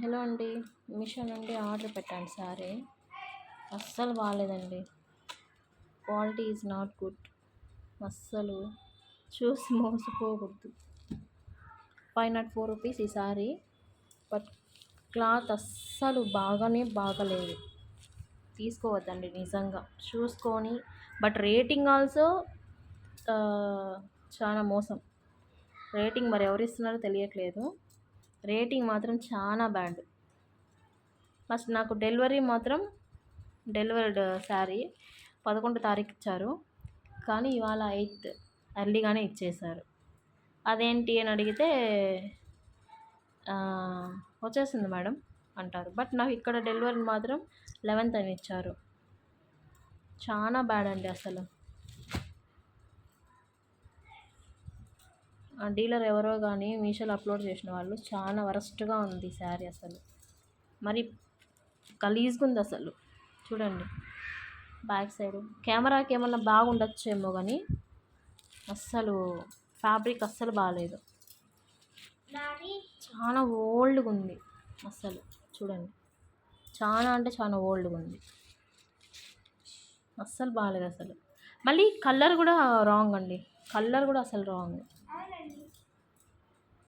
Hello అండి. మీషో నుండి order పెట్టాను సారీ. అస్సలు బాగాలేదండి. Quality is not good. అస్సలు చూసి మోసపోకూడదు. 504 రూపీస్ ఈ సారీ. బట్ క్లాత్ అస్సలు బాగలేదు. తీసుకోవద్దండి నిజంగా చూసుకొని. బట్ రేటింగ్ ఆల్సో చాలా మోసం. రేటింగ్ మరి ఎవరు ఇస్తున్నారో తెలియట్లేదు. రేటింగ్ మాత్రం చాలా బ్యాడ్. ఫస్ట్ నాకు డెలివర్డ్ శారీ 11 తారీఖు ఇచ్చారు, కానీ ఇవాళ 8th ఎర్లీగానే ఇచ్చేశారు. అదేంటి అని అడిగితే వచ్చేసింది మేడం అంటారు. బట్ నాకు ఇక్కడ డెలివరీ మాత్రం 11th అని ఇచ్చారు. చాలా బ్యాడ్ అండి అసలు. ఆ డీలర్ ఎవరో కానీ మీషోలో అప్లోడ్ చేసిన వాళ్ళు చాలా వరస్ట్గా ఉంది శారీ. అసలు మరి గలీజ్గా ఉంది అసలు. చూడండి బ్యాక్ సైడ్ కెమెరాకి ఏమన్నా బాగుండొచ్చేమో కానీ అస్సలు ఫ్యాబ్రిక్ అస్సలు బాగాలేదు. చాలా ఓల్డ్గా ఉంది అస్సలు. చూడండి చాలా అంటే చాలా ఓల్డ్గా ఉంది. అస్సలు బాగాలేదు అసలు. మళ్ళీ కలర్ కూడా రాంగ్ అండి. కలర్ కూడా అసలు రాంగ్.